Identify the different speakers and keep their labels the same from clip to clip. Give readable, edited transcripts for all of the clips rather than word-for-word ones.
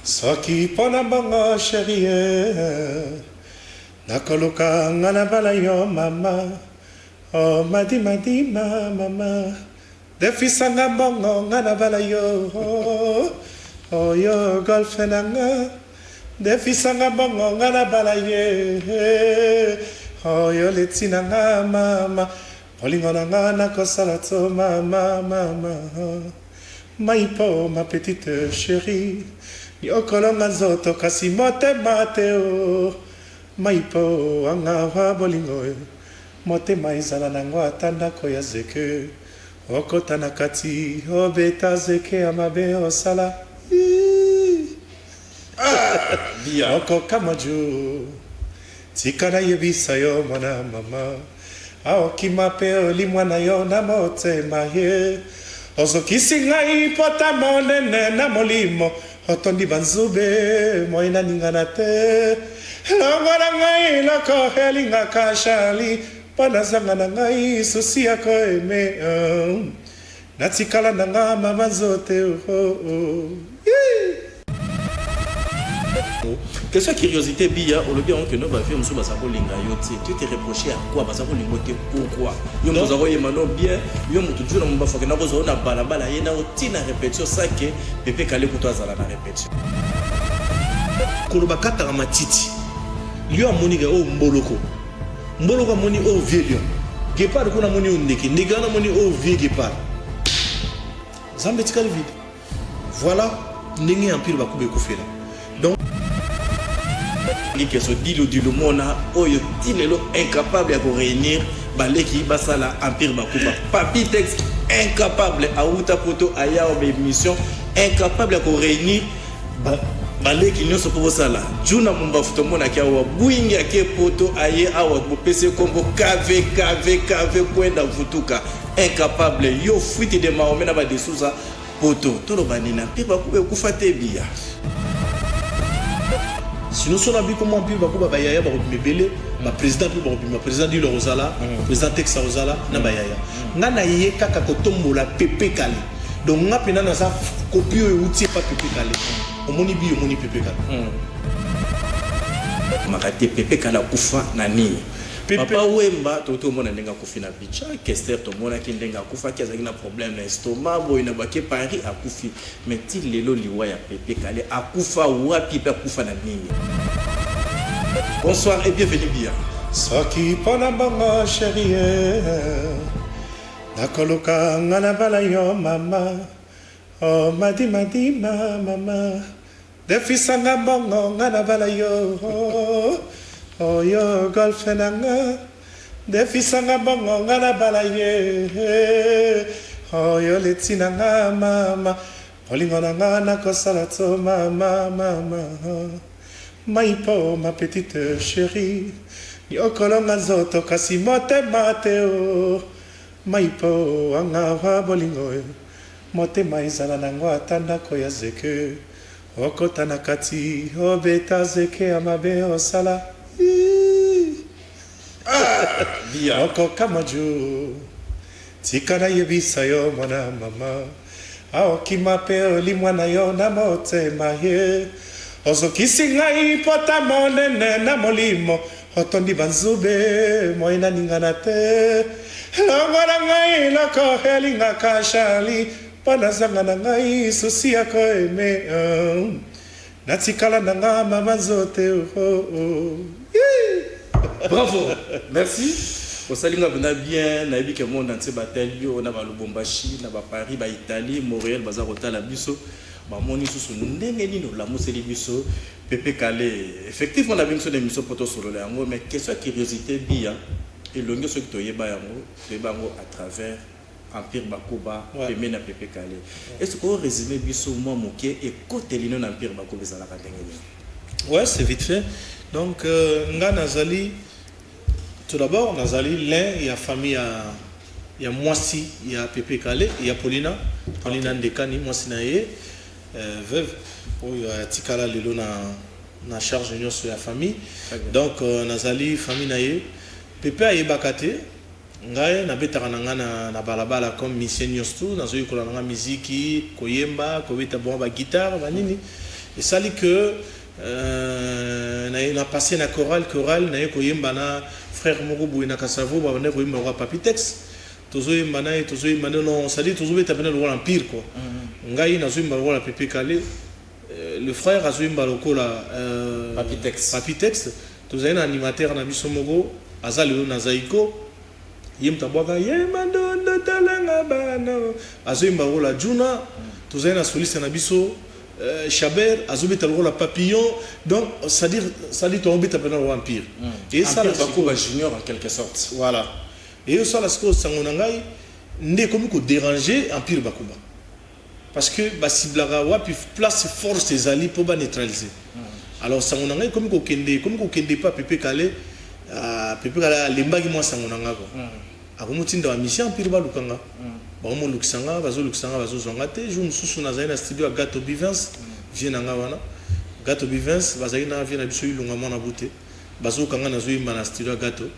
Speaker 1: Soki pona bongo chérie nakoluka ngana bala yo mama oh madi mama defisanga bongo ngana bala yo oh yo golfenanga defisanga bongo ngana bala ye oh yo letinanga mama polingona ngana kosala to mama maipo ma petite chérie Yokolonga zoto kasi mote mateo Maipo anga wa bolingo Mote maizala nangwa tanda koya zeke Okota nakati obeta zeke amabe osala Oko kamaju Tikana yebisa yo mwana mama Aoki mapeo limwana yo na mote maye Ozokisi ngai pota monene na molimo Otondi banzube moina ningana te Longora ngai loko helinga kashali Panazanga na ngai susi yako eme Natikala na nga mama zote
Speaker 2: Question curiosité bia au lobby on que nous va faire musu basako linga yote tu te reproché à quoi basako lingote pourquoi yo nous avons yemano bien yo mutu juna mba foke na bozo na balabala yena otina répétition ça que pepe kale ko toazala na répétition koloba kata matiti yo amoniga o mboloko moni o vieux gepard ko na moni o ndeki ndeki na moni o vieux gepard zambe tikali vide voilà ndenge empire bakube kufela donc qui se dit le mona oyo tinelo incapable à réunir baleki basala empire bakuba papi texte incapable à uta poto aya o mission incapable à réunir baleki nyonso ko sala juna mumba futo mona kia wa buingi ake poto aye awa bo pese kombo kave kwenda vutuka incapable yo fuite de maomena ba desuza poto tolo banina pe bakube kufate bia. Si nous sommes habillés comme un peu, nous avons président du Rosala, président Texa Rosala, nous avons kaka kotombola Pepe Kale. Donc nous avons copie et outil pas Pepe Kale. On moni bi, on moni Pepe Kale. Makate Pepe Kale kufa nani. Papa Wemba toto mona ndenga kufina bicha Kester to mona kindenga kufa kiazaki na problème na estomac boy na bake Paris akufi mais ti lelo liwa ya Pepe Kale akufa wapi pe akufa na nini. Bonsoir et bienvenue bien.
Speaker 1: Soki pona bongo chérie nakoluka ngana bala yo mama oh madi mama defisanga bongo ngana bala yo Oh yo golfenanga defisanga bongo ngana bala ye oh yo letinanga mama polingona ngana kosala to mama maipo ma petite chérie yokolonga zoto kasi mote mateo maipo anga wa bolingo mote maizala nangwa tanda koya zeke okota nakati obeta zeke amabe osala Oko kamaju Tikana yebisa yo mwana mama Aoki mapeo limwana yo na mote maye Ozokisi ngai pota monene na molimo Otondi banzube moina ningana te Longora ngai loko helinga kashali Panazanga na ngai susi yako eme Natikala na nga mama zote
Speaker 2: Bravo, merci. Au salinga bana bien, na ebi ke monde entier batelio na ba Lubumbashi, na ba Paris, ba Italie, Montréal, baza kotala biso. Ba moni susu ndenge nino la moseli biso Pepe Kale. Effectivement na biso na biso poto solo la yango mais question curiosité bia et longue ce que toyeba yango à travers Empire Bakuba pemé na Pepe Kale. Est-ce qu'on résumer biso moi moké et côté lino na Empire Bakuba za la katengeli?
Speaker 3: Ouais, c'est vite fait. Donc nga nazali tout d'abord nazali l'un il y a famille il y a Mwasi, il y a Pepe Kale, il y a Paulina Ndekani Mwasi na ye veuve il y a Tikala lelo na charge union sur la famille. Donc nazali famille na ye Pepe ayebakate ngai na betaka nanga na balabala comme mission nyonso nazoyi kolanga muziki koyemba kobeta bon ba guitare ba nini et ça dit que na passé na chorale na yeko yemba na frère moko boye na Kasavo ba na ko yemba wa Papitex tozo yemba na tozo yemba non ça dit tozo beta pena le empire quoi ngai na zo yemba la Pepe Kale le frère azo yemba lokola Papitex tozo na animateur na biso moko azali na Zaiko yemta bwaka yemba ndo talanga bana azo yemba la Juna tozo na soliste na biso Chabert, Azobeta le rôle à papillon, donc ça dit tomber pendant le empire. Et ça,
Speaker 1: c'est Bakuba Junior en quelque sorte.
Speaker 3: Voilà. Et ça, la chose, Sangonangai, n'est comme que déranger Empire Bakuba. Parce que Basiblaga, puis place force des alliés pour neutraliser. Alors Sangonangai, comme qu'on kende pas Pepe Kale, l'embagi moi Sangonanga. A comme tu dans la mission Empire Balukanga. Baromo Luxanga, Bazo Zongate, je me souviens dans un studio à Gato Bivens, vient en Gawana. Gato Bivens, Bazaina vient à Bissou, Longama na Bouté, Bazo Kanga na Zouyemba na studio à Gato.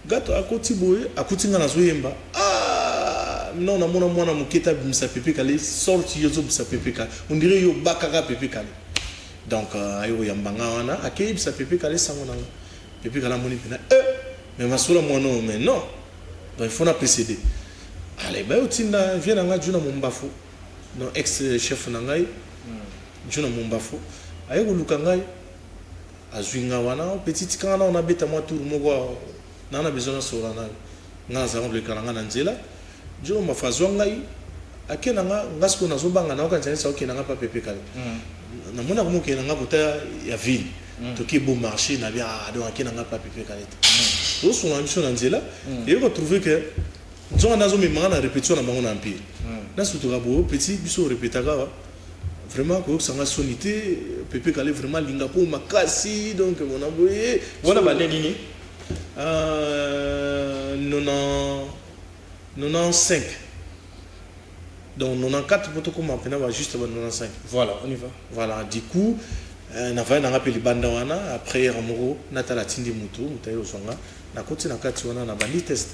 Speaker 3: Gato à Kotiboé, à Kotinga na Zouyemba. Ah, non, na mona muketa bimsa Pepe Kale, sorti yozo bimsa Pepe Kale. On dirait yo bakara Pepe Kale. Donc, ayo yambanga wana, akei bimsa Pepe Kale sangonanga. Pepe Kale moni pena. Mais ma sola moi non, mais non. Donc il faut la précéder. Allez, ben utinda vient nga Juna Mumbafo, non ex-chef nangai, Juna Mumbafo. Ayo lukangai, azuinga wana, petit kana on a beta moi tour moko, nana besoin sur la nga za le kana nga nzela. Juna mafazwa ngai, akena nga ngasko na zobanga na okanza sa okena nga pa Pepe Kale. Na mona ko mokena nga kota ya ville. Toki bon marché na bia donc akena nga pa Pepe Kale. Au son ambition na nzela, et on trouve que nous avons mis en répétition dans mon empire. Dans ce petit biso répétaga vraiment que ça a sonité Pepe Kale vraiment lingapo makasi donc on a envoyé
Speaker 1: voilà baleni
Speaker 3: 95 donc 94 pour comment on juste 95
Speaker 1: voilà on y va
Speaker 3: voilà du coup on a rappelé banda wana après amoro natala tindi mutu mutayo songa na koti na kati wana na bandi test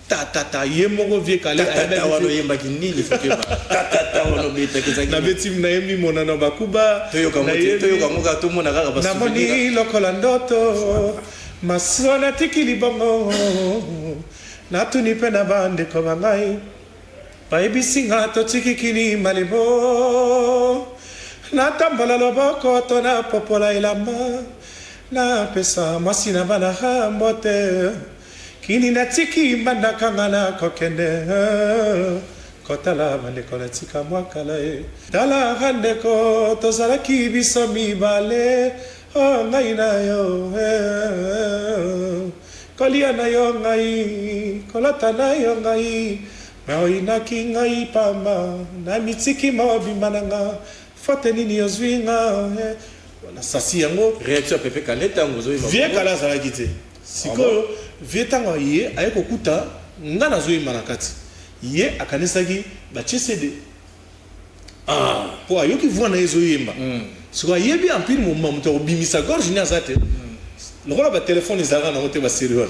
Speaker 3: tata yemoko vie Kale
Speaker 1: walo yembaki nini fukeba tata walo beta kezaki
Speaker 3: na betim na yemi monana Bakuba
Speaker 1: toyoka ngoka to mona kaka basu
Speaker 3: na moni lokola ndoto masona tikili bongo na tuni pena bande ko bangai paibisinga to tikikini malebo na tambala loboko to na popola ilamba na pesa masina bana hambote kini na tiki manda kangana kokende kotala bande kola tika mwakala tala hande ko tozala kibiso mibale ngai na yo kolia na yo ngai kolata na yo ngai maoina ki ngai pamba na mitiki mobimba nanga fote nini yozwinga voilà sasi yango
Speaker 1: réaction Pepe Kale tango zo
Speaker 3: vie kala za kite siko vie tango ye ayeko kuta ngana zo imana kati ye akanisaki ba CD po ayoki vua na ezo yemba siko ye bi empire moment muto obimisa gorge ni azate le rôle ba téléphone ezaka na moté ba sérieux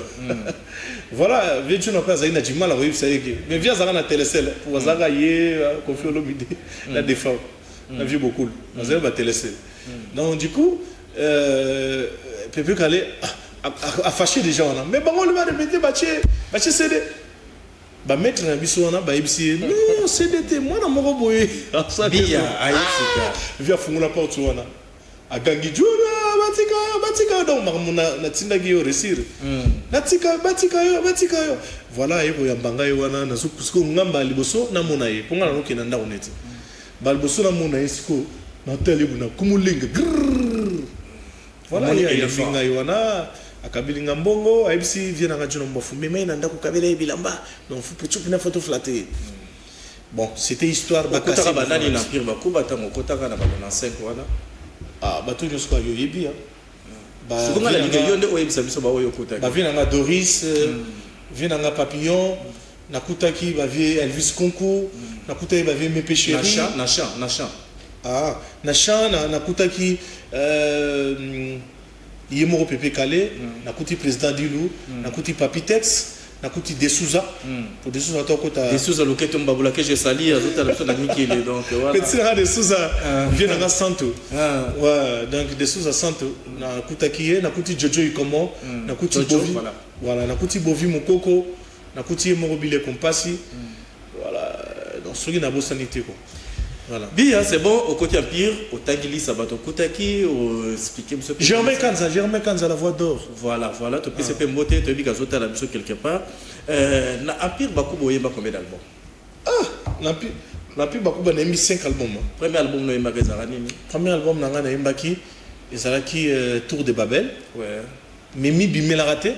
Speaker 3: voilà vie tu n'as pas zaina jimala oui ça yeke mais via zaka na télécell pour zaka ye Koffi Olomide la défense on a vu beaucoup on a télécell donc du coup Pepe Kale a fâché des gens mais bon on le va répéter baché CD ba mettre na biso wana ba ibisi non CDT moi na moko boye
Speaker 1: bia aïsika
Speaker 3: via fungula porte wana agangi juna batika donc makamuna na tindaki yo resir natika batika yo voilà yebo ya mbanga yo wana na sukusiko ngamba liboso na mona ye ponga na lokena nda oneti balboso na mona ye siko na tele buna kumulinga voilà ya finga yo wana akabilinga mbongo aibisi vient na radio mbofu mais na ndako kabela bilamba donc faut na photo flatter bon c'était histoire
Speaker 1: bakasi banani na pire Bakuba tango kotaka na balona 5 wana
Speaker 3: bato nyonso yo yebi
Speaker 1: sokonga la ligue yo nde oyebisa biso ba oyo kotaka
Speaker 3: ba vient na Doris vient na Papillon nakutaki ba vie Elvis Concours nakutaki ba vie Mepe Chéri Nasha nakutaki yemoko Pepe Kale nakuti président Dilou nakuti Papitex nakuti Desouza pour Desouza to kota
Speaker 2: Desouza loketo mbabula que je sali azota la personne Mikele donc voilà
Speaker 3: petit là Desouza vient dans Santo ouais donc Desouza Santo nakutaki nakuti Jojo Ikomo nakuti Bovi voilà nakuti Bovi Mokoko nakuti Morobile Kompasi voilà donc soki na bosanité quoi. Voilà.
Speaker 2: Bien, c'est bon, au côté Empire, au Tangili Sabato Koutaki, au expliquer monsieur.
Speaker 3: Germain Kanza, la voix d'or.
Speaker 2: Voilà, tu peux se faire monter, tu as vu qu'à la mission quelque part. Na Empire Bakubo Yemba combien d'albums?
Speaker 3: L'Empire Bakubo a mis 5 albums.
Speaker 2: Premier album no Yemba Gezarani.
Speaker 3: Premier album na Yemba qui Ezaraki Tour de Babel.
Speaker 2: Ouais.
Speaker 3: Mimi Bimela raté.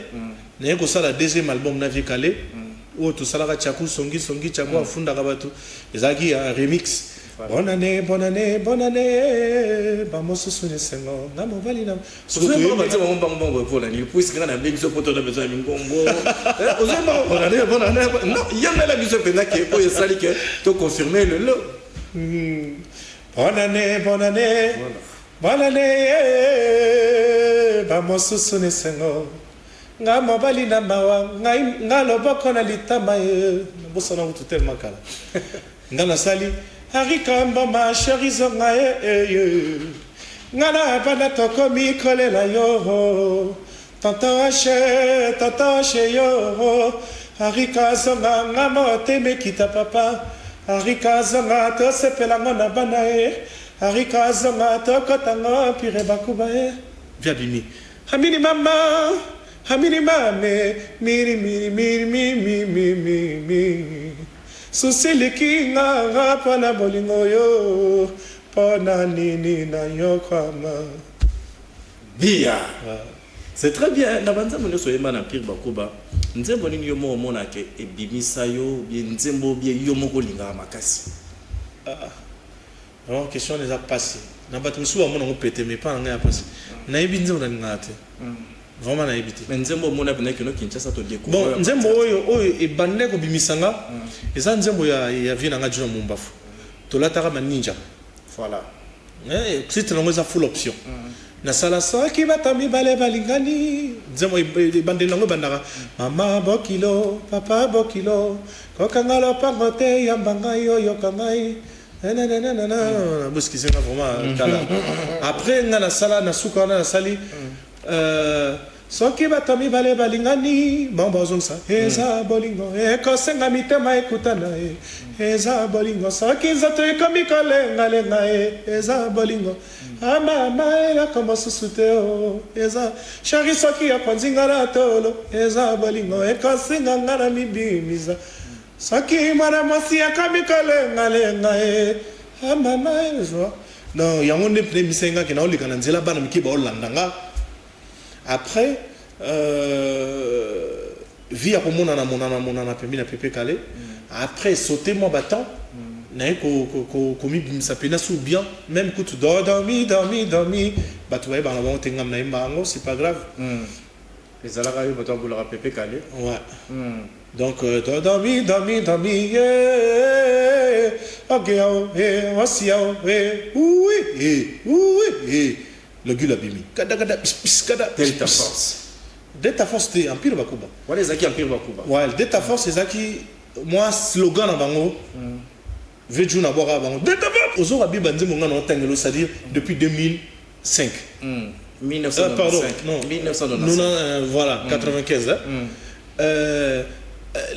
Speaker 3: N'a que ça la deuxième album Navi Calais. Où tout ça la Tchakou Songi Tchakou Afunda Rabatu. Ezaraki un remix. Bonne année, vamos soutenir Senghor. Namo vali nam.
Speaker 2: Surtout que on pour l'année. Puisque on a bien besoin pour ton besoin Mingongo. Bonne année. Non, il y a la mission pendant que pour y sali que tu confirmer le lot.
Speaker 3: Bonne année. Vamos soutenir Senghor. Namo vali nam mawa. Ngalo bokona litama ye. Bosana utu tellement kala. Ngana sali. Harikamba ma cherizo ngae ngana bana toko mi kolela yo tata she yo harika zonga ngamo teme kita papa harika zonga to sepela ngona bana harika zonga to kotanga pire bakuba via bimi hamini mama hamini mame miri Susiliki nga pana bolingo yo pana nini na yo kwama.
Speaker 2: Bien. C'est très bien. Na banza mono so yema na Empire Bakuba. Nzembo nini yo mo mona ke ebimisa yo bien nzembo bien yo moko linga makasi.
Speaker 3: Alors question les a passé. Na batu so mona ngo pété mais pas nga passé. Na yebi nzembo na ngate. Vraiment na yebité.
Speaker 2: Mais nzembo mona bina kino Kinshasa to découvrir.
Speaker 3: Bon nzembo oyo ebande ko bimisanga. Eza nzembo ya vina nga juna mumbafu. Tolataka ma ninja.
Speaker 2: Voilà.
Speaker 3: C'est une full option. Na sala soki batami bale balingani. Nzembo ebande nango bandaka. Mama bokilo, papa bokilo. Kokangalo pangote yambanga yo yokangai. Na boski c'est vraiment kala. Après nga na sala na suka na sali soki batami bale balingani mambo zonsa eza bolingo ekosenga mitema ekutana eza bolingo soki nzoto ekomi kolengalenga eza bolingo amama elakoma susu te eza shari soki apanzinga na tolo eza bolingo ekosenga nga na mibimiza soki mwana mwasi akomi kolengalenga amama ezwa non yango nde mpe misenga ke naoleka na nzela bana mike baolandanga. Après, vie à monana permis na Pepe Calais. Après, sauter moi battant, n'a commis ça pénasse ou bien, même coup tu dormi, bah tu vois, c'est pas grave.
Speaker 2: Les alara yo bato boula Pepe Calais.
Speaker 3: Ouais. Donc dormi, ok, aussi, oui. Le gula bimi. Kada.
Speaker 2: Delta Force.
Speaker 3: Delta Force c'était Empire Bakuba.
Speaker 2: Voilà les Empire Bakuba.
Speaker 3: Ouais, Delta Force c'est ça qui moi slogan na bango. Veju na boka bango. Delta Force. Ozo rabi banze monga na tangelo c'est-à-dire depuis 2005.
Speaker 2: 1995.
Speaker 3: Pardon, non.
Speaker 2: 1995.
Speaker 3: Voilà, 95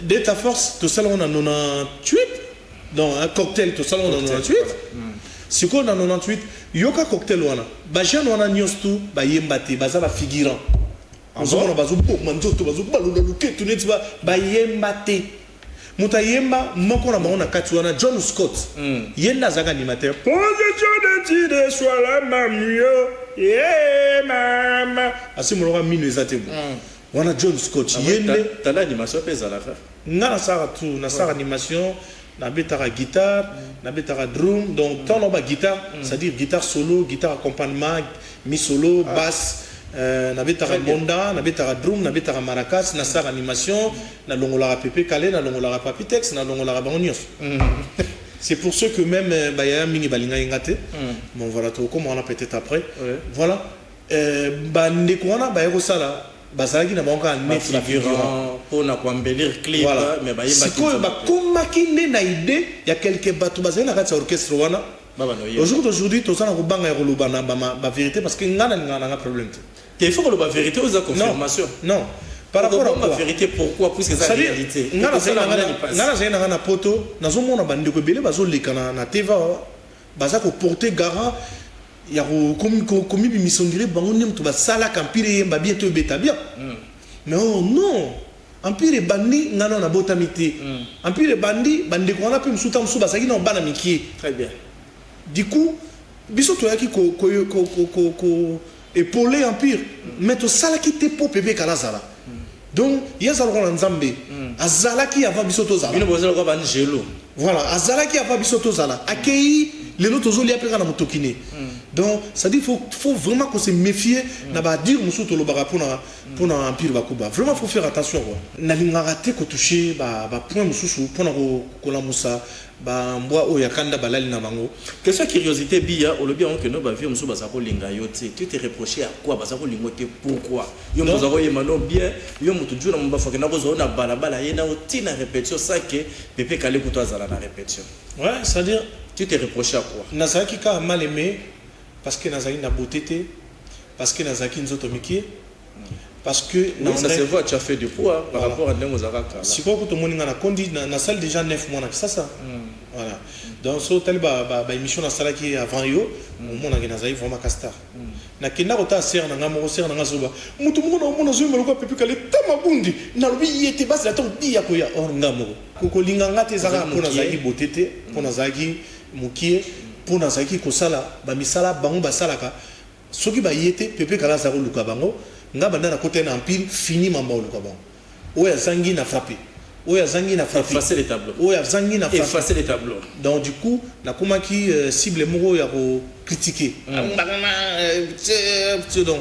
Speaker 3: Delta Force tout ça on a 98 dans un cocktail tout ça on a 98. Si on a 98 yoka cocktail wana ba jeune wana nyostu ba yembate baza ba figurant ozomona bazo manzoto bazo balula luketu neti ba yembate muta yemba moko na maona kati wana John Scott yenda zaka animateur position de soit la mamio mama asimoloka mino ezate bo wana John Scott yende
Speaker 2: tala animation pesa la fa
Speaker 3: ngana sara tout na sara animation na betara guitare, na betara drum, donc tant on a guitare, c'est-à-dire guitare solo, guitare accompagnement, mi solo, basse, na betara bonda, na betara drum, na betara maracas, na sar animation, na longolara Pepe Calais, na longolara Papitex, na longolara Bangonios. C'est pour ceux que même il y a un mini balinga ingate. Bon voilà, comment on a peut-être après. Voilà. Ndekwana ba erosala bazalaki na bango en net
Speaker 2: figurant pour na embellir clip mais ba yemba
Speaker 3: sikoyo bakomaki nde na idée ya quelque bato bazali na kati ya orchestre wana aujourd'hui tozana kobanga ya koloba na vérité parce que ngana nga problème
Speaker 2: te il faut que la vérité aux confirmation
Speaker 3: non par rapport à
Speaker 2: la vérité pourquoi puisque c'est la réalité
Speaker 3: ngana zena na poto nazomona bandeko ebele bazoleka na teva baza ko porter garant ya komi bimisondire bango ne mutu basala kampire yemba bien to beta bien mais oh non empire bandi ngana na botamité empire bandi bandeko wana pe musuta musu basaki na bana mikie
Speaker 2: très bien.
Speaker 3: Du coup, biso to yaki ko épauler empire, mais to sala ki te po pepe kala zala. Donc, yazalo ko nzambe, azala ki ava biso to zala.
Speaker 2: Bino bozalo ko banjelo.
Speaker 3: Voilà, azala ki ava biso to zala. Akei les autres zoli apeka na motokine. Donc, ça dit faut vraiment qu'on se méfie na ba dire musu to lo bara pour na empire bakuba. Vraiment faut faire attention quoi. Na linga raté ko toucher ba point mususu pour na ko la musa. Ba mbwa oya kanda balali na bango.
Speaker 2: Question curiosité bia au lobby on que no ba vie musu bazako linga yote. Tu te reproché à quoi bazako lingote pourquoi? Yo muzako yemano bien, yo mutu juna mba foke na bozo na balabala yena oti na répétition ça que Pépé Kalé ko to azala na répétition.
Speaker 3: Ouais, c'est-à-dire
Speaker 2: tu te reproché à quoi?
Speaker 3: Nazaki ka mal aimé parce que nazaki na beauté parce que nazaki nzoto mikie. Parce que
Speaker 2: oui, ça se voit, tu as fait du poids par rapport à Ndengozara.
Speaker 3: Si quoi que tout le monde a condi na salle déjà 9 mois ça. Voilà. Donc so tel ba émission na salle qui avant yo, mon na nazaï vraiment castar. Na kina kota ser na ngamo ser na ngazoba. Mutu mona zo melo ko Pépé Kalé tamabundi. Na lobi yete basi la to dia ko ya or ngamo. Ko linga ngate zaka pona zaki botete, pona zaki mukie, pona zaki ko sala ba misala bango ba salaka. Soki ba yete Pépé Kalé zako luka bango. Nga banda na côté na empire fini mamba oluka bon oya zangi na frappé
Speaker 2: effacer les tableaux
Speaker 3: oya zangi na frappé
Speaker 2: effacer les tableaux
Speaker 3: donc du coup na komaki cible moko ya ko critiquer donc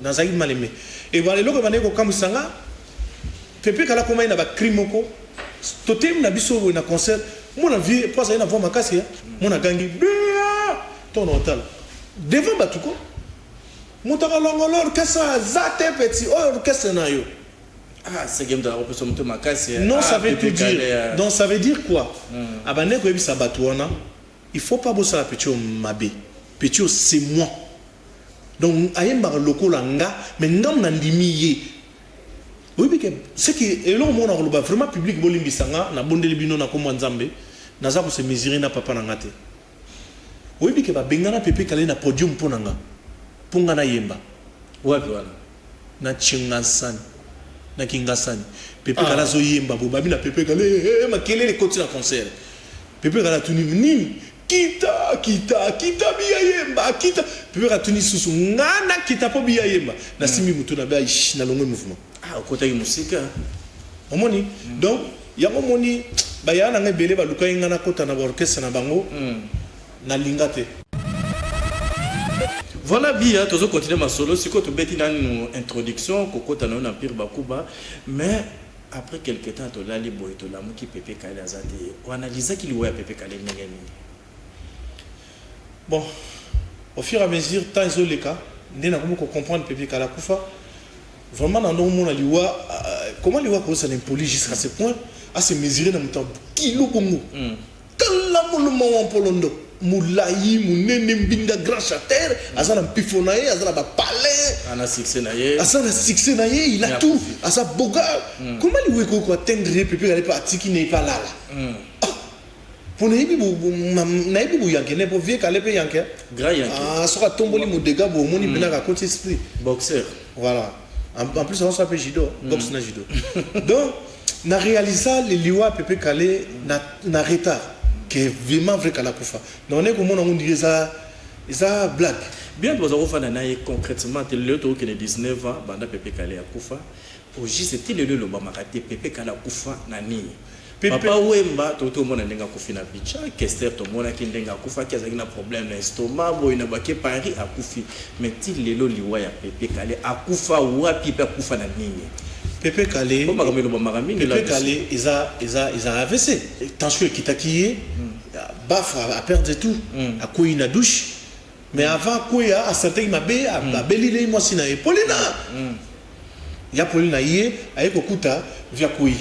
Speaker 3: na zangi mal aimé et voilà loko bande ko kamusanga Pépé Kalé koma ina ba crime moko totem na biso na concert mona vie pour ça na voix makasi mona gangi ton hôtel devant batuko Moutaka longolor kessa zate petit oh kessa na yo.
Speaker 2: Ah c'est game de la représentation de makasi.
Speaker 3: Non ça veut tout dire. Donc ça veut dire quoi? Abane ko ebisa batuana, il faut pas bosser la petit mabe. Petit c'est moi. Donc ayemba lokola nga mais ngam na ndimiye. Oui bien c'est que elon mona loba vraiment public bolimbisanga na bondeli bino na komwa nzambe naza ko se mesurer na papa na ngate. Oui bien que ba bengana Pépé Kalé na podium ponanga. Punga na yemba
Speaker 2: wapi wana
Speaker 3: na Chingasani na Kingasani Pépé Kalé zo yemba bo babi na Pépé Kalé makelele koti na concert Pépé Kalé tuni nini kita biya yemba kita Pépé Kalé tuni susu ngana kita po biya yemba na simi mutu na ba na longo mouvement
Speaker 2: côté musique
Speaker 3: omoni donc ya omoni ba ya na ngebele ba luka ngana kota na orchestre na bango na lingate.
Speaker 2: Voilà bien, tu as continué ma solo, c'est quoi tu bêtis dans une introduction, Coco t'as un empire Bakuba, mais après quelques temps, tu as les boys, tu as qui Pépé Kalé azate, on analyse qu'il y a Pépé Kalé n'engagé.
Speaker 3: Bon, au fur et à mesure, tant ils les cas, nous avons comprendre Pépé Kalé Koufa. Vraiment, dans nos mondes, comment les voix pour ça l'impoli jusqu'à ce point, à se mesurer dans le temps, kilo bongo, kala moulou en polondo. Moulayi, Mounene Mbinga grand châtel, Azana Pifonaye, Azana Palais,
Speaker 2: Azana Sixenaye,
Speaker 3: Azana Sixenaye, il a tout, Azana Boga. Comment lui veut qu'on atteindre Pépé Kalé parti qui n'est pas là? Pour Naïbi Yanké, n'est pas vieux Kalé Yanké.
Speaker 2: Grand Yanké.
Speaker 3: Ah, ça va tomber mon dégât, mon ibina à côté esprit.
Speaker 2: Boxeur.
Speaker 3: Voilà. En plus, on s'appelle Jido, boxe na Jido. Donc, na réalisé les liwa Pépé Kalé na retard. Qui est vraiment vrai qu'à la Koufa. Donc on est comme on dit ça blague.
Speaker 2: Bien pour ça concrètement le tour qui est 19 ans banda Pépé Kalé à Koufa. Au c'était le Obama raté Pépé Kalé à Koufa nani. Papa Wemba toto mona ndenga kufi na bicha Kester to mona ki ndenga kufa ki azaki na problème na estomac boy na baké Paris à Koufi. Mais ti lelo liwa ya Pépé Kalé à Koufa wapi pa Koufa na nini.
Speaker 3: Pépé Kalé, Pépé Kalé, ils ont AVC. Tension qui t'a quitté, baf à perdre tout, à quoi il a douche. Mais avant quoi à certains m'a bé, à belilé moi si na Paulina. ya Paulina ye ayeko kuta via koi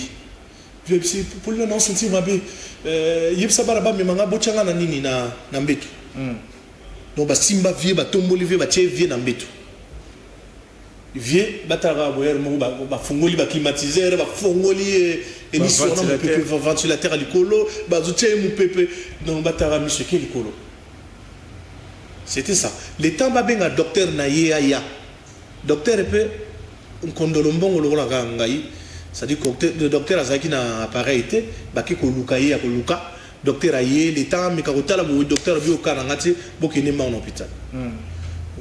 Speaker 3: via Paulina non sentir mabe yebsa bara ba memanga bochanga na nini na mbetu donc ba simba vie ba tomboli vie ba tie vie na mbetu vie batara boyer mo ba fongoli ba climatiseur ba fongoli émission na pepe ventilateur à likolo ba zutie mu pepe donc batara monsieur ke likolo. C'était ça. Le temps ba benga docteur na ye ya docteur peut kondolombongo lokola ngai, c'est-à-dire que le docteur azaki na appareil était baki ko luka ye ko luka docteur aye le temps mais kakotala bo docteur bio kana ngati bokene ma en hôpital.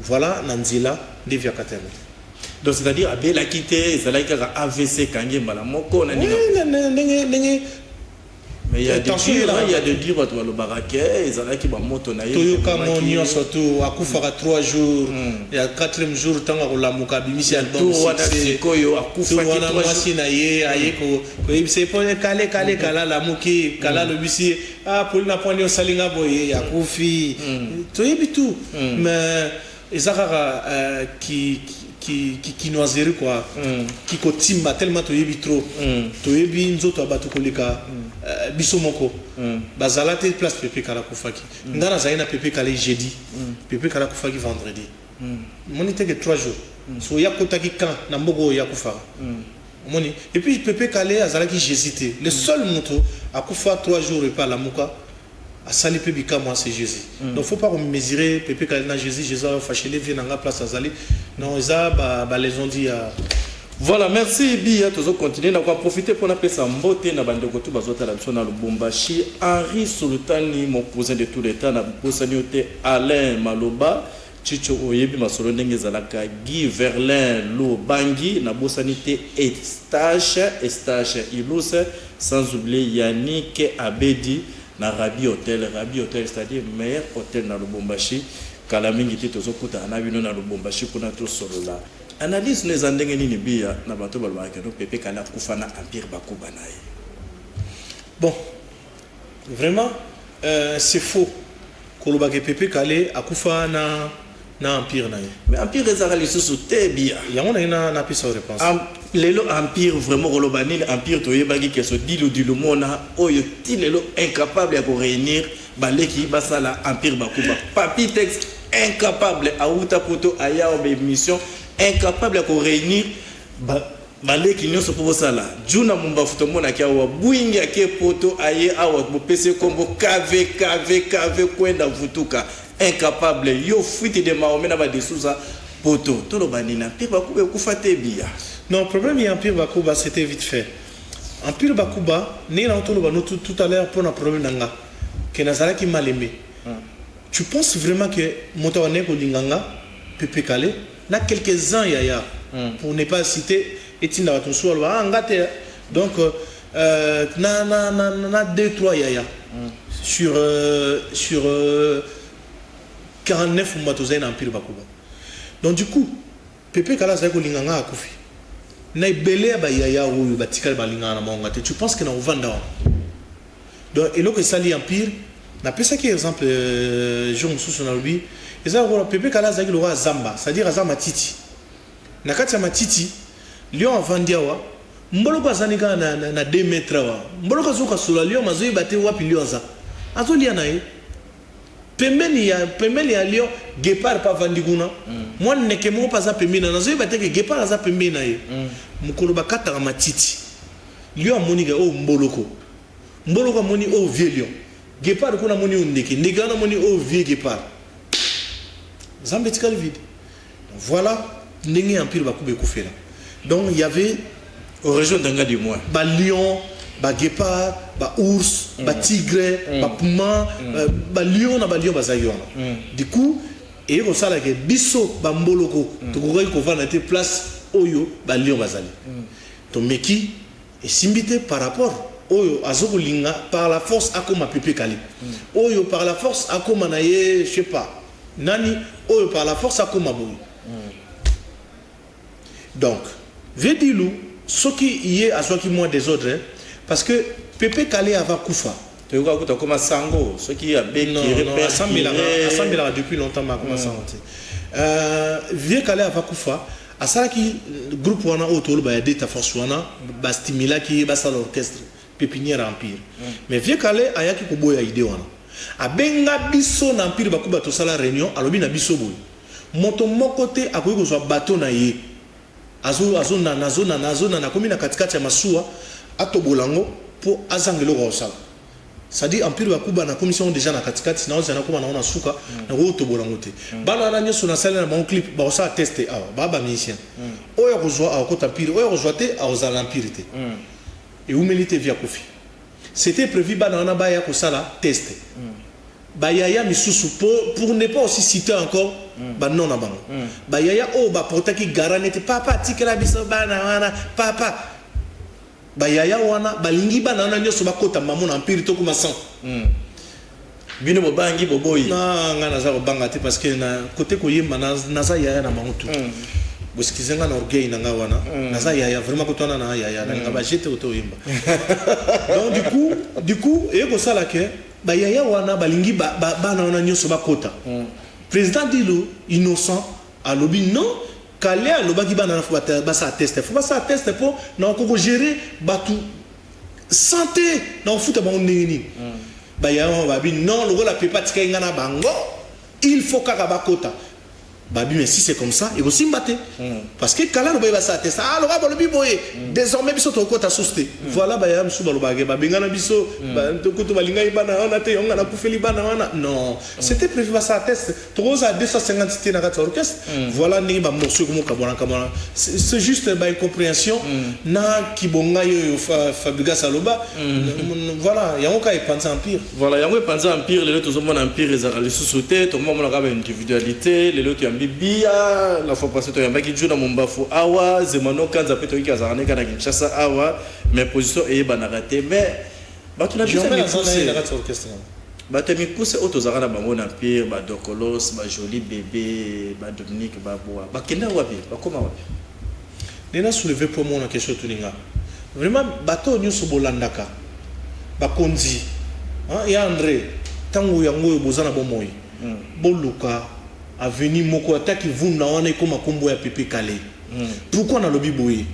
Speaker 3: Voilà nanzila de via katerne.
Speaker 4: Donc c'est-à-dire abé la quitté ça la ka AVC kange mala moko na ninga. Mais il y a de dire votre le baraquet ils allaient qui ba moto na ye
Speaker 3: toyoka monio surtout akufaka 3 jours il y a 4e jour tanga ko lamuka bimisi album
Speaker 4: koyo akufa
Speaker 3: ki 3 jours na ye ayeko ko ibse pone kale kala lamuki kala le bisi pour na poni osalinga boye akufi toyebi tout mais ezakara qui noiseri quoi qui kotimba tellement toyebi trop toyebi nzoto abatu koleka biso moko bazala te place pepe kala kufaki ngana zaina pepe kala jeudi pepe kala kufaki vendredi moni que 3 jours so yakotaki kan na mbogo yakufa moni et puis pepe kala azala ki j'hésité le seul moto akufa 3 jours et pas la muka à salipe bika moi c'est Jésus donc faut pas mesurer pepe kala na Jésus a fâché les vieux na place azali non ça ba les ont dit
Speaker 4: voilà merci Bia toujours continuer na quoi profiter pour appeler ça mbote na bandeko tu bazota la na Lubumbashi Henri Sultani mon cousin de tout le temps na bosaniote Alain Maloba Chicho Oyebi masolo ndenge zalaka Guy Verlin Lobangi na bosanité Estache Ilous sans oublier Yannick Abedi na Rabi Hotel c'est-à-dire meilleur hôtel na Lubumbashi kala mingi te tozokuta na bino na Lubumbashi kuna to solo la analyse les andenge nini Bia na bato balwaka no pepe kala kufana empire bakuba naye.
Speaker 3: Bon vraiment c'est faux kolobaka pepe kale akufa na empire naye
Speaker 4: mais empire ezaka lisusu te Bia
Speaker 3: yango na pisa réponse
Speaker 4: lelo empire vraiment kolobani empire toyebaki keso dilu mona oyo ti lelo incapable ya ko réunir baleki basala empire bakuba papi texte incapable à outa poto aya obe mission incapable à réunir baleki nyonso pour sala juna mumba futo mona kia wa buingi ake poto aye awa bo pc kombo kv kwenda vutuka incapable yo fuite de maome na ba desuza poto to lo banina pe bakube kufate Bia.
Speaker 3: Non, problème il y a empire bakuba c'était vite fait empire bakuba ni na to lo bano tout à l'heure pour un problème nanga que nazala ki mal aimé. Tu penses vraiment que Motawane Kolinganga, Pepe Kale, là quelques-uns yaya, pour ne pas citer Etina Watonso, donc na 2-3 yaya sur 49 Matozen Empire Bakuba. Donc du coup, Pepe Kala Zako Linganga a Koufi. Na belé ba yaya ou batikal balingana mongate. Tu penses que na ovanda. Donc et là que ça li empire na pesa ki exemple jour mususu na lobi eza ko pepe kala zaki lo zamba c'est-à-dire azama titi na kati ya matiti lion avandia wa mbolo kwa zanika na 2 mètres wa mbolo kwa zuka sula lion mazoi bate wapi lion za azolia na ye pembeni ya lion gepard pa vandiguna moi neke mo pa za pembeni na zoi bate ke gepard za pembeni na ye mukolo bakata ka matiti lion moniga o mboloko moni o vieux lion Gepard kuna moni undiki ndigana moni o vie Gepard zambetikal vide voilà ndenge empire bakube kufela donc il y avait
Speaker 4: aux régions d'Anga du moins
Speaker 3: ba lion ba Gepard ba ours ba tigre ba puma ba lion na ba lion bazayona du coup et ko sala ke biso ba mboloko to ko ko vana te place oyo ba lion bazali to meki et simbité par rapport Oyo azokolinga par la force akoma pepe kali. Oyo par la force akoma naye, je sais pas. Nani oyo par la force akoma boy. Donc, vedilou ce qui y est à ce qui moins des autres hein, parce que pepe kali ava kufa.
Speaker 4: Tu vois comme sango, ce qui a bien
Speaker 3: assemblé depuis longtemps ma comme sango. Vieux kali ava kufa ça qui groupe wana autour ba data force wana ba stimula qui ba ça l'orchestre pépinière empire mais vieux calé ayaki ko boya idée wana abenga biso na empire bakuba to sala réunion alobi na biso boy moto mokote akoyi ko zwa bateau na ye azo na komi na katikati ya masuwa atobolango pour azangelo ko sala ça dit empire bakuba na commission déjà na katikati na ozana kuma na suka na ko tobolango te bana na nyoso na sala na mon clip ba sa tester awa baba musicien oyo ko zwa awa ko empire oyo ko zwa te awa za l'empire te et humilité via Kofi c'était prévu bana na ba ya ko sala tester bayaya misusu pour ne pas aussi citer encore ba non na bango bayaya o ba portaki garantie papa tikela biso bana wana papa bayaya wana balingi bana na nyoso bakota mamu na empire to kuma 100
Speaker 4: bino bobangi boboyi
Speaker 3: na ngana za banga te parce que na côté ko yemba na za yaya na mamutu boskizenga na orgueil na ngawana na za yaya vraiment ko tona na yaya na ngaba jete auto yemba donc du coup et ko sala ke bayaya wana balingi bana wana nyoso bakota président Dilo innocent a lobby non calé a lobaki bana ba sa tester faut pas ça tester pour na ko gérer batu santé na futa ba onini bayaya ba bi non le la pepa tika ngana bango il faut kaka bakota babi mais si c'est comme ça il aussi mbaté parce que kala ba sa tester ah le ba lobby boye désormais biso to kota sousté voilà bayaya msu ba lobage ba bengana biso ba to kutu balinga ibana on ate on na kufeli bana wana non c'était prévu ba sa tester 3 à 250 na kata orchestre voilà ni ba morceau comme kabona kabona c'est juste ba incompréhension na kibonga yo Fabriga Saloba voilà yango ka epanza empire
Speaker 4: voilà yango epanza empire lelo tozomona empire ezaka le sous-sauté to mona ka ba individualité lelo to bia la fois passée to yambaki juna mombafu awa zemano kanza peto ki azarane kana Kinshasa awa mais position e bana raté mais batu na bisa mi pousse batu mi pousse auto zarana bango na empire ba Dokolos ba Joli Bébé ba Dominique ba boa ba kenda wapi ba koma wapi
Speaker 3: nena soulever pour moi na question tuninga vraiment bato nyoso bolandaka ba konzi hein ya André tango yango bozana bomoyi boluka avenir moko ataki vunda wana ekoma kombo ya Pepe Kale pourquoi na lobi boye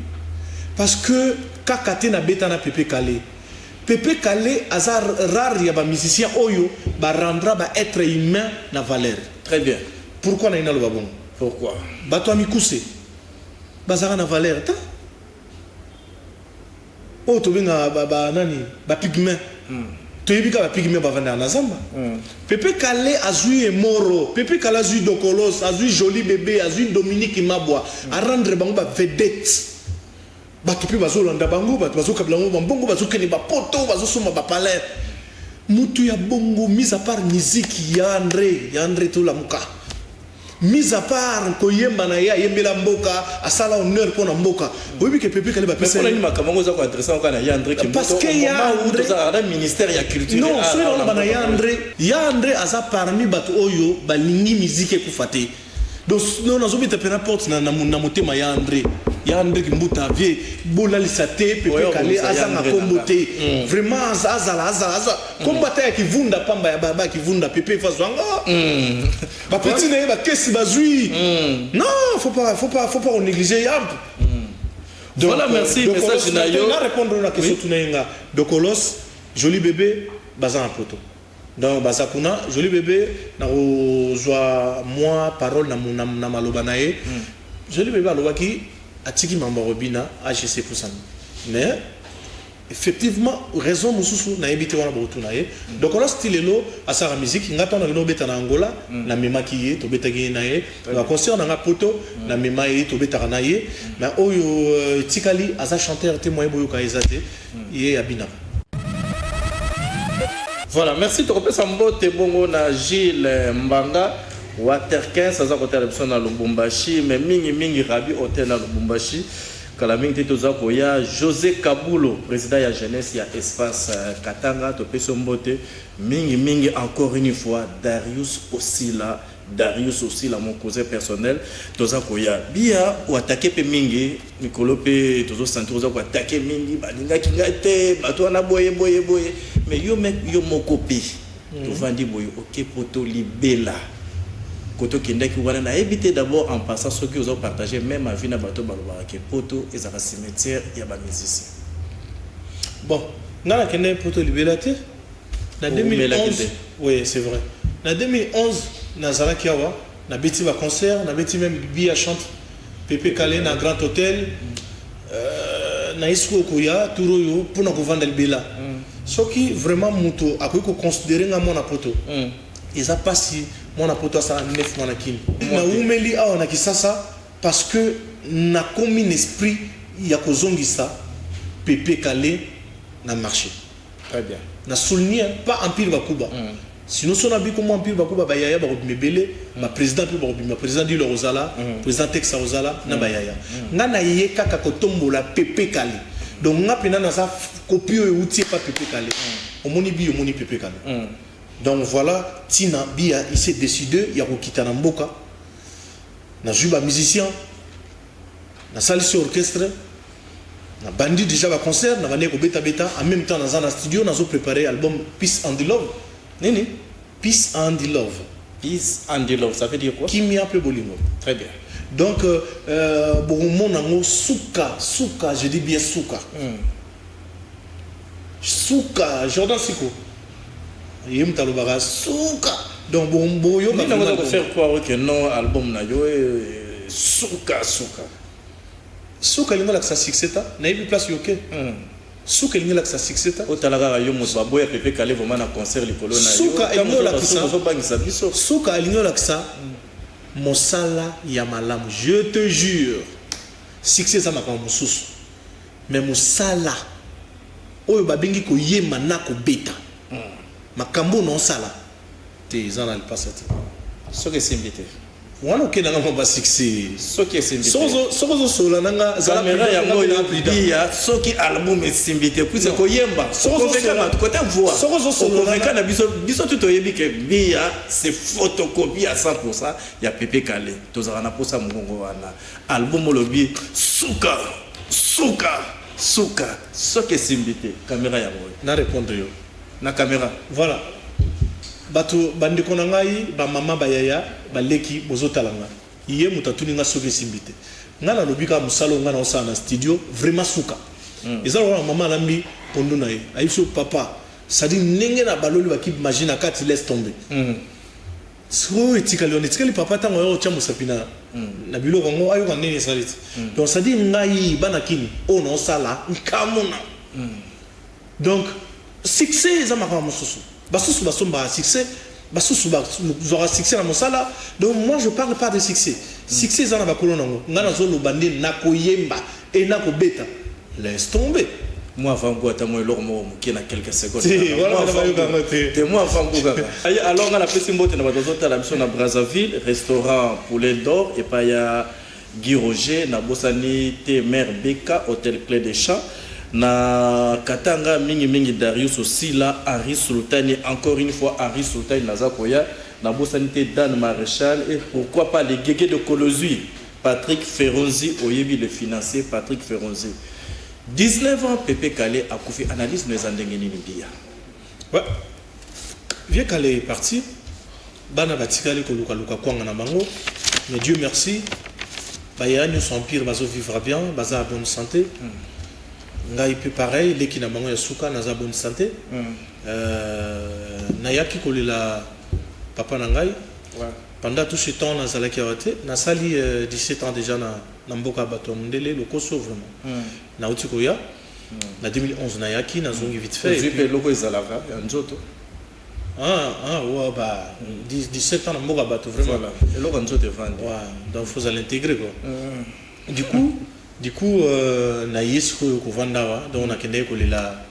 Speaker 3: parce que kakate na beta na Pepe Kale azar rare ya ba musicien oyo ba rendra ba être humain na valeur
Speaker 4: très bien
Speaker 3: pourquoi na ina lo babon
Speaker 4: pourquoi
Speaker 3: bato amikuse bazara na valeur ta o to benga ba nani ba pigment Toyibika ba pigme ba vanda na zamba. Pepe Kale azui Moro, Pepe Kale azui Dokolos, azui Joli Bébé, azui Dominique Mabwa, a rendre bango ba vedette. Ba tupi bazo landa bango, ba bazo kablango bango, bazo keni ba poto, bazo soma ba palais. Mutu ya bongo mis à part musique ya André to la muka. Mis à part koyemba na ya yembela mboka asala honneur pour na mboka oyebi ke Pepe Kale ba pesa
Speaker 4: mais makambo za ko adresser au kana ya André ki
Speaker 3: parce que ya André
Speaker 4: za ministère ya culture
Speaker 3: non so on bana ya André aza parmi bato oyo balingi musique ku fate donc non nazobita pena porte na motema ya André ki mbuta vie bola lisate Pepe Kale azanga kombote vraiment azala kombata ya kivunda pamba ya baba kivunda Pepe fazwanga ba petit ne ba kesi bazui non faut pas on négliger yamp
Speaker 4: donc voilà merci message na yo
Speaker 3: na répondre na question tunainga Dokolos Joli Bébé bazan poto donc bazakuna Joli Bébé na ozwa moi parole na maloba nae Joli Bébé alobaki atiki mamba robina AGC pour ça mais effectivement raison mususu na ebité wana botu na ye donc on a style lo asara musique ngata na no beta na Angola na memaki ye to beta gi na ye na concert na poto na mema ye to beta na ye na oyo tikali asa chanteur te moyen boyo ka ezate ye abina.
Speaker 4: Voilà, merci to kopesa mbote bongo na Gilles Mbanga Waterken ça za côté réception na Lubumbashi mais mingi rabi hôtel na Lubumbashi kala mingi tetoza koya José Kabulo président ya jeunesse ya espace Katanga to peso mbote mingi encore une fois Darius Osila mon cousin personnel toza koya bia ou attaquer pe mingi mikolo pe tozo sentir toza ko attaquer mingi balinga kingate bato na boye mais yo mec yo mokopi to vandi boye OK poto libela koto kindaki wana na éviter d'abord en passant ceux qui ont partagé même à vie na bato balobara ke poto ezaka cimetière ya ba musiciens.
Speaker 3: Bon, ngana kende poto libelate na 2011. Oui, c'est vrai. Na 2011 na zalaki awa na beti ba concert, na beti même Bia chante Pépé Kalé na Grand Hôtel. Na isko koya turoyo pour na kovanda libela. Ce qui vraiment muto akoki ko considérer nga mona poto. Ils a passé mon poto ça 9 mois na kini. Na umeli awa na kisasa parce que na commis un esprit ya kozongisa Pépé Kalé na marché.
Speaker 4: Très bien.
Speaker 3: Na souligné pas empire bakuba. Sinon son abi comment empire bakuba ba yaya ba mebele ba président pe ba président di Lorozala, président Texa Rozala na ba yaya. Nga na ye kaka kotombola Pépé Kalé. Donc nga pena na sa copie e outil pas Pépé Kalé. Omoni bi omoni Pépé Kalé. Donc voilà, Tina Bia il s'est décidé ya ko kitana mboka. Na juba musicien. Na salle sur orchestre. Na bandi déjà ba concert, na bandi ko beta en même temps dans un studio, na zo préparé album Peace and Love. Nini? Peace and Love.
Speaker 4: Peace and Love, ça veut dire quoi?
Speaker 3: Kimia pe bolingo.
Speaker 4: Très bien.
Speaker 3: Donc bon nango souka, je dis bien souka. Souka, Jordan Siko. Yem talobara souka. Donc bon yo
Speaker 4: va faire croire que non album na yo souka.
Speaker 3: Souka linga la succès ta, na yebi place yoke. Souka linga la succès ta.
Speaker 4: O talaga yo mutu baboya Pépé Kalé vraiment na concert likolo na yo.
Speaker 3: Souka linga la
Speaker 4: so bangisa biso.
Speaker 3: Souka linga la mosala ya malamu, je te jure. Succès ça makambo mususu. Mais mosala oyo babengi ko yema na ko beta. Makambo non sala. Te zana le passate.
Speaker 4: Ce que c'est invité.
Speaker 3: Wana okenda nga mba succès.
Speaker 4: Ce qui est invité.
Speaker 3: Sozo sola nanga
Speaker 4: caméra ya ngoyo bia soki album est invité puis ko yemba. Sozo na côté voix.
Speaker 3: Sozo sola
Speaker 4: na biso tout oyebi ke bia c'est photocopie à 100% ya Pépé Kalé. Tozara na posa mungongo wana. Album lobi souka. Ce qui est invité. Caméra ya ngoyo.
Speaker 3: Na répondre yo.
Speaker 4: Na caméra.
Speaker 3: Voilà. Bato bandeko na ngai ba mama ba yaya ba leki bozotalanga iye mutatuni nga soke simbite nga na lobika musalo nga na osana na studio vraiment suka ezalo na mama lambi pondo na ye ayiso papa sadi nenge na baloli ba ki imagine akati laisse tomber so etikali papa tango yo cha musapina na biloko ngo ayo kanene saliti donc sadi ngai bana kini o no sala nkamuna donc succès za makama mususu basusu basomba succès basusu bazora succès na mosala. Donc moi je parle pas de succès. Succès za na bakolo nango ngana zo lobande na koyemba et na ko beta laisse tomber.
Speaker 4: Moi avant quoi ta moi lor mo qui na quelques secondes.
Speaker 3: Moi
Speaker 4: avant quoi. Alors on a fait simbote na bazo ta la mission na Brazzaville, restaurant Poulet d'Or et pa ya Guy Roger na Bosani T Mère Beka hôtel Clé des Champs. Na Katanga mingi Darius aussi là Harry Sultani encore une fois Harry Sultani Nazakoya na Bosanité Dan Maréchal et pourquoi pas les guégués de Colosui Patrick Ferronzi oyebi le financier Patrick Ferronzi 19 ans Pépé Kalé a koufi analyse nous andengeni ndia.
Speaker 3: Ouais. Vieux Kalé est parti bana batikali ko luka kwanga na bango mais Dieu merci bayani son empire bazo vivre bien baza bonne santé. Ngai pe pareil leki na bango ya suka na za bonne santé na yaki kolela papa na ngai pendant tout ce temps na zalaki awate na sali 17 ans déjà na mboka bato mondele lokoso vraiment na uti koya na 2011 na yaki na zongi vite fait
Speaker 4: et puis loko ezalaka ya nzoto
Speaker 3: ouais bah 17 ans na mboka bato vraiment
Speaker 4: et loko nzoto vendre
Speaker 3: donc faut l'intégrer quoi. Du coup, na yesko ko vandawa donc on a kende ko lela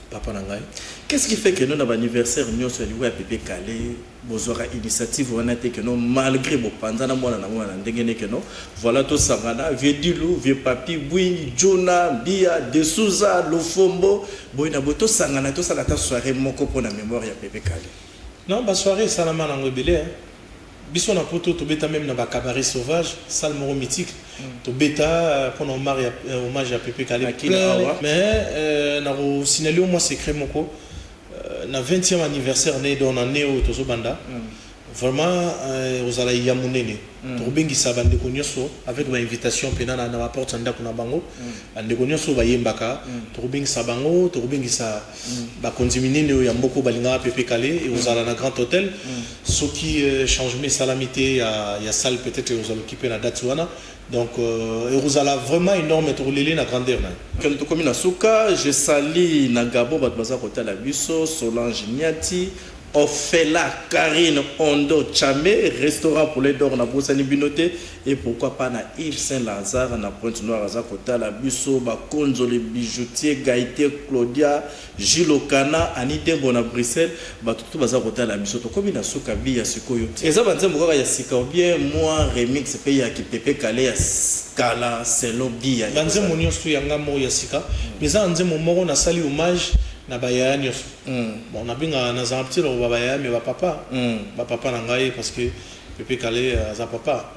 Speaker 3: papa na ngai.
Speaker 4: Qu'est-ce qui fait que nous avons anniversaire nous sur le Pépé Kalé bozora initiative on a été que non malgré bo panzana mwana na mwana ndengene que non voilà tout ça ngana vieux Dilou vieux papi Bouini Jona Bia de Souza Lofombo boina boto sangana to sala ta soirée moko pona mémoire ya Pépé Kalé.
Speaker 3: Non ba soirée salama na ngobele hein. Biso na poto to beta même na ba cabaret sauvage salle moro mythique to beta pendant hommage à Pépé Kalé mais na ro signaler moi secret moko na 20e anniversaire né dans na néo to zo banda vraiment aux ala yamunene to bengi sabande ko nyoso avec ma invitation penana na porte anda kuna bango ande ko nyoso ba yembaka to bengi sabango to bengi sa ba konziminene ya mboko balinga pepe kale et aux ala na grand hôtel ce qui change mes salamité ya salle peut-être aux ala occupé na date wana donc vous allez vraiment énorme to lele na grandeur na
Speaker 4: quand to komi na suka je sali na gabo bat baza kota la biso Solange Niati Ophéla, Karine, Ondo, Chamé, restaurant pour les d'or na Boussani Binoté et pourquoi pas na Yves Saint-Lazare na Pointe-Noire à Zakota, la Busso, Bakonzo, les bijoutiers, Gaïté, Claudia, Gilles Okana, Anité Bona Bruxelles, Batutu Bazakota, la Busso, to komi na soka bi ya sikoyo. Et ça banze mboka ya sika bien moi remix pe ya ki pepe kale ya Scala, Selo bi ya.
Speaker 3: Banze monyo stu yanga mo ya sika, mais ça banze mo na sali hommage na bayaya nyos bon na binga na za petit lo bayaya mais ba papa na ngai parce que pepe kale za papa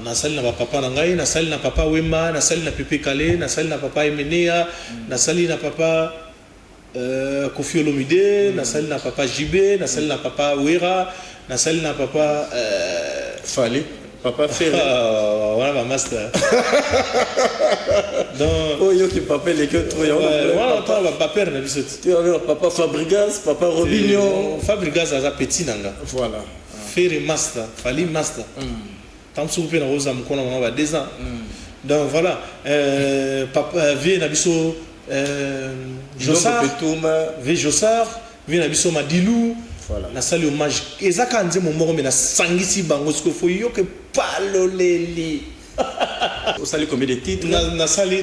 Speaker 3: na sali na ba papa na ngai na sali na papa Wema na sali na pepe kale na sali na papa Emenea na sali na papa Kofi Olomide na sali na papa Jibé na sali na papa Wera na sali na papa
Speaker 4: Fali Papa Ferré.
Speaker 3: Voilà ma master.
Speaker 4: Donc, oh, yo qui papa les que trop.
Speaker 3: Voilà, papa père na biso.
Speaker 4: Tu as papa Fabregas, papa Robinho.
Speaker 3: Fabregas a petit nanga.
Speaker 4: Voilà.
Speaker 3: Ferré master, Fali master. Tant soupe na rosa mkona mwa 2 ans. Donc voilà, papa vie na biso Jossar. Vie Jossar, vie na biso Madilou.
Speaker 4: Voilà.
Speaker 3: Na sali hommage ezaka nze momoro me na sangisi bango ce que faut yo que paloleli.
Speaker 4: Au sali combien de titres?
Speaker 3: Na sali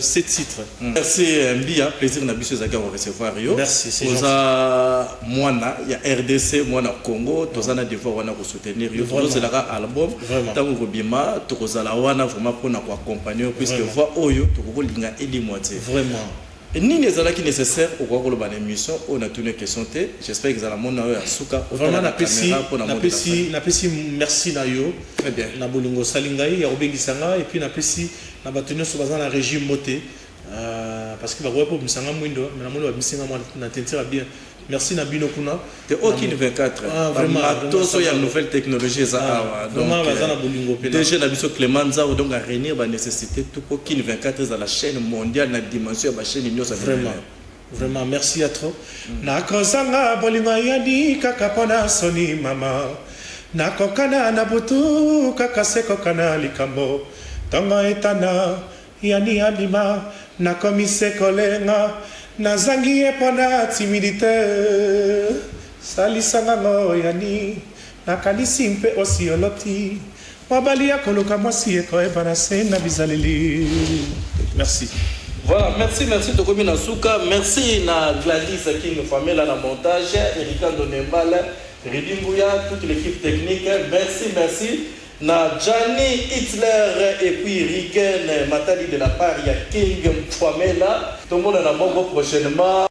Speaker 3: 7 titres.
Speaker 4: Merci Mbia, plaisir na biso ezaka recevoir yo.
Speaker 3: Merci, c'est
Speaker 4: gentil. Oza mwana ya RDC mwana Congo, tozana devoir wana ko soutenir yo. Tozo la album tango kobima tokozala wana vraiment pour na ko accompagner puisque voix oyo tokolinga elimwate.
Speaker 3: Vraiment.
Speaker 4: Ni les ala qui nécessaire au cours de l'émission on a tourné question t j'espère que ça la monde na suka
Speaker 3: vraiment na pesi merci na yo
Speaker 4: très bien
Speaker 3: na bolingo salingai ya obengisanga et puis na pesi na batonyo so bazana régime moté parce que ba kwa po misanga mwindo mais na mono ba misinga na tentira bien merci na bino kuna
Speaker 4: te aucune 24
Speaker 3: vraiment
Speaker 4: tout ya nouvelle technologie ça
Speaker 3: donc bazana bolingo pena
Speaker 4: déjà na biso Clément Nzao donc à réunir ba nécessité tout aucune 24 dans la chaîne mondiale na dimension ba chaîne nyos
Speaker 3: vraiment merci à trop na kozanga bolingo yadi kaka pona soni mama na kokana na butu kaka seko kana likambo tonga etana yani abima na komise kolenga nazangi epona timidité salisanga ngo yani nakanisi mpe osioloti mabali ya koluka mwasi ekoyeba na se na bizaleli merci.
Speaker 4: Voilà, merci Tokomi Nasuka, merci na Gladys qui nous fait là dans montage, Erika Donembala, Ridimbuya, toute l'équipe technique, merci. Na Gianni Hitler et puis Riken Matali de la part, il y a King Mfamela, tout le monde en a bon prochainement.